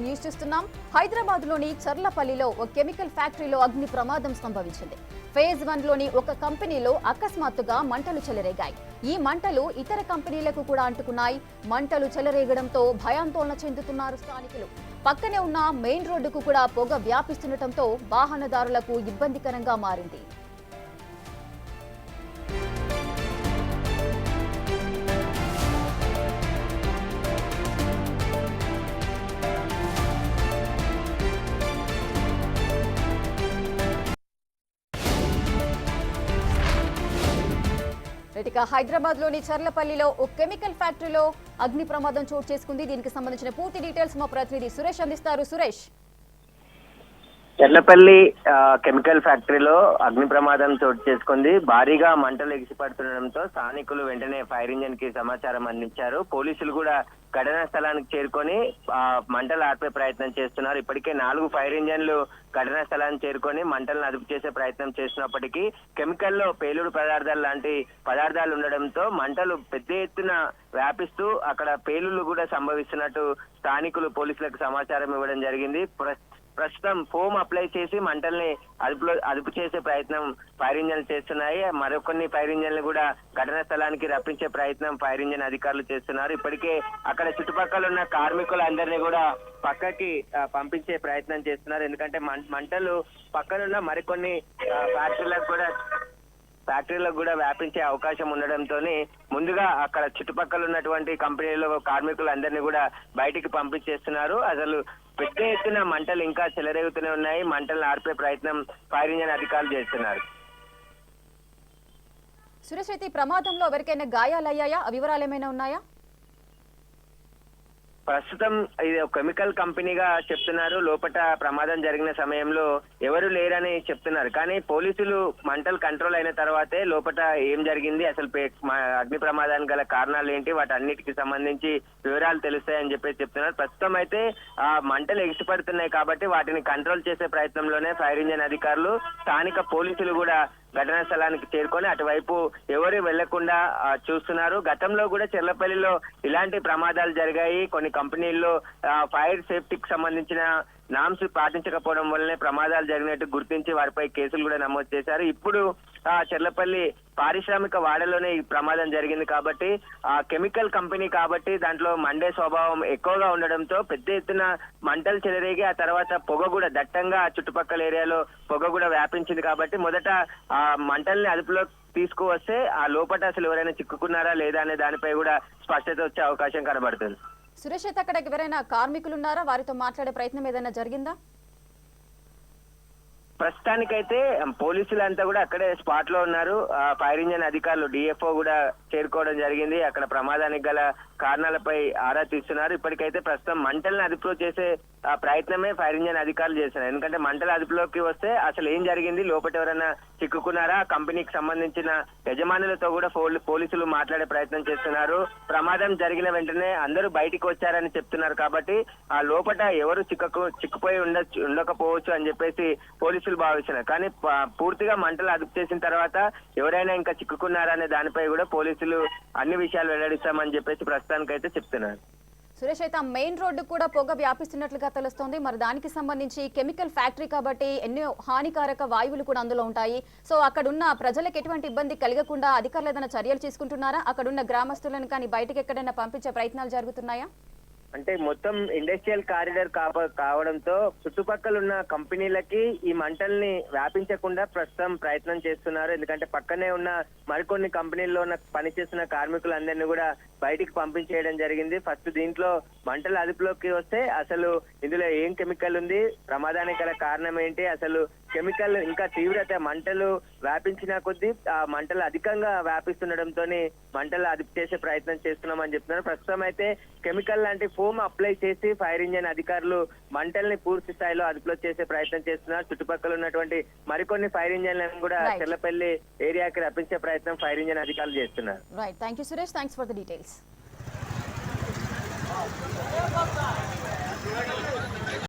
News చూస్తున్నాం. హైదరాబాద్ లోని చర్లపల్లిలో ఒక కెమికల్ ఫ్యాక్టరీలో అగ్ని ప్రమాదం సంభవించింది. ఫేజ్ 1 లోని ఒక కంపెనీలో అకస్మాత్తుగా మంటలు చెలరేగాయి. ఈ మంటలు ఇతర కంపెనీలకు కూడా అంటుకున్నాయి. మంటలు చెలరేగడంతో భయాందోళన చెందుతున్నారు స్థానికులు. పక్కనే ఉన్న మెయిన్ రోడ్డుకు కూడా పొగ వ్యాపిస్తుండటంతో వాహనదారులకు ఇబ్బందికరంగా మారింది. హైదరాబాద్ లోని చర్లపల్లిలో ఒక కెమికల్ ఫ్యాక్టరీలో అగ్ని ప్రమాదం చోటు చేసుకుంది. దీనికి సంబంధించిన పూర్తి డీటెయిల్స్ మా ప్రతినిధి సురేష్ అందిస్తారు. సురేష్, చర్లపల్లి కెమికల్ ఫ్యాక్టరీలో అగ్ని ప్రమాదం చోటు చేసుకుంది. భారీగా మంటలు ఎగిసిపడుతుండటంతో స్థానికులు వెంటనే ఫైర్ ఇంజిన్ కి సమాచారం అందించారు. పోలీసులు కూడా ఘటనా స్థలానికి చేరుకొని మంటలు ఆర్పే ప్రయత్నం చేస్తున్నారు. ఇప్పటికే 4 ఫైర్ ఇంజన్లు ఘటనా స్థలానికి చేరుకొని మంటలను అదుపు చేసే ప్రయత్నం చేసినప్పటికీ కెమికల్లో పేలుడు పదార్థాలు లాంటి పదార్థాలు ఉండడంతో మంటలు పెద్ద ఎత్తున వ్యాపిస్తూ అక్కడ పేలుళ్లు కూడా సంభవిస్తున్నట్టు స్థానికులు పోలీసులకు సమాచారం ఇవ్వడం జరిగింది. ప్రస్తుతం ఫోమ్ అప్లై చేసి మంటల్ని అదుపు చేసే ప్రయత్నం ఫైర్ ఇంజన్లు చేస్తున్నాయి. మరికొన్ని ఫైర్ ఇంజన్లు కూడా ఘటనా స్థలానికి రప్పించే ప్రయత్నం ఫైర్ ఇంజన్ అధికారులు చేస్తున్నారు. ఇప్పటికే అక్కడ చుట్టుపక్కల ఉన్న కార్మికులందరినీ కూడా పక్కకి పంపించే ప్రయత్నం చేస్తున్నారు. ఎందుకంటే మంటలు పక్కనున్న మరికొన్ని ఫ్యాక్టరీలకు కూడా వ్యాపించే అవకాశం ఉండడంతో ముందుగా అక్కడ చుట్టుపక్కల ఉన్నటువంటి కంపెనీలో కార్మికులందరినీ కూడా బయటికి పంపించేస్తున్నారు. అసలు పెద్ద ఎత్తున మంటలు ఇంకా చెలరేగుతూనే ఉన్నాయి. మంటలను ఆర్పే ప్రయత్నం ఫైర్ ఇంజన్ అధికారులు చేస్తున్నారు. సురేష్, అయితే ప్రమాదంలో ఎవరికైనా గాయాలయ్యాయా? వివరాలు ఏమైనా ఉన్నాయా? ప్రస్తుతం ఇది ఒక కెమికల్ కంపెనీగా చెప్తున్నారు. లోపల ప్రమాదం జరిగిన సమయంలో ఎవరు లేరని చెప్తున్నారు. కానీ పోలీసులు మంటలు కంట్రోల్ అయిన తర్వాతే లోపల ఏం జరిగింది, అసలు అగ్ని ప్రమాదానికి గల కారణాలు ఏంటి, వాటన్నిటికి సంబంధించి వివరాలు తెలుస్తాయని చెప్పేసి చెప్తున్నారు. ప్రస్తుతం అయితే ఆ మంటలు ఎగిసిపడుతున్నాయి కాబట్టి వాటిని కంట్రోల్ చేసే ప్రయత్నంలోనే ఫైర్ ఇంజన్ అధికారులు, స్థానిక పోలీసులు కూడా ఘటనా స్థలానికి చేరుకొని అటువైపు ఎవరు వెళ్లకుండా చూస్తున్నారు. గతంలో కూడా చర్లపల్లిలో ఇలాంటి ప్రమాదాలు జరిగాయి. కొన్ని కంపెనీల్లో ఫైర్ సేఫ్టీకి సంబంధించిన నామ్స్ పాటించకపోవడం వల్లనే ప్రమాదాలు జరిగినట్టు గుర్తించి వారిపై కేసులు కూడా నమోదు చేశారు. ఇప్పుడు చర్లపల్లి పారిశ్రామిక వాడలోనే ఈ ప్రమాదం జరిగింది కాబట్టి కెమికల్ కంపెనీ కాబట్టి దాంట్లో మండే స్వభావం ఎక్కువగా ఉండడంతో పెద్ద ఎత్తున మంటలు చెలరేగి ఆ తర్వాత పొగ కూడా దట్టంగా చుట్టుపక్కల ఏరియాలో పొగ కూడా వ్యాపించింది. కాబట్టి మొదట ఆ మంటల్ని అదుపులో తీసుకువస్తే ఆ లోపల అసలు ఎవరైనా చిక్కుకున్నారా లేదా అనే దానిపై కూడా స్పష్టత వచ్చే అవకాశం కనబడుతుంది. సురేష్, అయితే అక్కడ ఎవరైనా కార్మికులు ఉన్నారా? వారితో మాట్లాడే ప్రయత్నం ఏదైనా జరిగిందా? ప్రస్తుతానికైతే పోలీసులంతా కూడా అక్కడే స్పాట్ లో ఉన్నారు. ఫైర్ ఇంజన్ అధికారులు డిఎఫ్ఓ కూడా చేరుకోవడం జరిగింది. అక్కడ ప్రమాదానికి గల కారణాలపై ఆరా తీస్తున్నారు. ఇప్పటికైతే ప్రస్తుతం మంటలను అదుపులో చేసే ప్రయత్నమే ఫైర్ ఇంజన్ అధికారులు చేస్తున్నారు. ఎందుకంటే మంటల అదుపులోకి వస్తే అసలు ఏం జరిగింది, లోపల ఎవరైనా చిక్కుకున్నారా, కంపెనీకి సంబంధించిన యజమానులతో కూడా పోలీసులు మాట్లాడే ప్రయత్నం చేస్తున్నారు. ప్రమాదం జరిగిన వెంటనే అందరూ బయటికి వచ్చారని చెప్తున్నారు. కాబట్టి ఆ లోపల ఎవరు చిక్కుపోయి ఉండకపోవచ్చు అని చెప్పేసి పోలీసులు భావిస్తున్నారు. కానీ పూర్తిగా మంటలు అదుపు చేసిన తర్వాత ఎవరైనా ఇంకా చిక్కుకున్నారా అనే దానిపై కూడా పోలీసులు అన్ని విషయాలు వెల్లడిస్తామని చెప్పేసి ప్రస్తుతానికైతే చెప్తున్నారు. సురేష్, అయితే ఆ మెయిన్ రోడ్డు కూడా పొగ వ్యాపిస్తున్నట్లుగా తెలుస్తోంది. మరి దానికి సంబంధించి కెమికల్ ఫ్యాక్టరీ కాబట్టి ఎన్నో హానికారక వాయువులు కూడా అందులో ఉంటాయి. సో అక్కడున్న ప్రజలకు ఎటువంటి ఇబ్బంది కలగకుండా అధికారులు ఏదైనా చర్యలు తీసుకుంటున్నారా? అక్కడున్న గ్రామస్తులను కానీ బయటకు ఎక్కడైనా పంపించే ప్రయత్నాలు జరుగుతున్నాయా? అంటే మొత్తం ఇండస్ట్రియల్ కారిడార్ కావడంతో చుట్టుపక్కల ఉన్న కంపెనీలకి ఈ మంటల్ని వ్యాపించకుండా ప్రస్తుతం ప్రయత్నం చేస్తున్నారు. ఎందుకంటే పక్కనే ఉన్న మరికొన్ని కంపెనీల్లో ఉన్న పనిచేస్తున్న కార్మికులందరినీ కూడా బయటికి పంపించేయడం జరిగింది. ఫస్ట్ దీంట్లో మంటల అదుపులోకి వస్తే అసలు ఇందులో ఏం కెమికల్ ఉంది, ప్రమాదానికి గల కారణం ఏంటి, అసలు కెమికల్ ఇంకా తీవ్రత మంటలు వ్యాపించిన కొద్దీ ఆ మంటలు అధికంగా వ్యాపిస్తుండడంతో మంటలు అదుపు చేసే ప్రయత్నం చేస్తున్నామని చెప్తున్నారు. ప్రస్తుతం అయితే కెమికల్ లాంటి ఫోమ్ అప్లై చేసి ఫైర్ ఇంజన్ అధికారులు మంటల్ని పూర్తి స్థాయిలో అదుపులో చేసే ప్రయత్నం చేస్తున్నారు. చుట్టుపక్కల ఉన్నటువంటి మరికొన్ని ఫైర్ ఇంజన్లను కూడా చర్లపల్లి ఏరియాకి రప్పించే ప్రయత్నం ఫైర్ ఇంజన్ అధికారులు చేస్తున్నారు. Right, thank you Suresh, thanks for the details.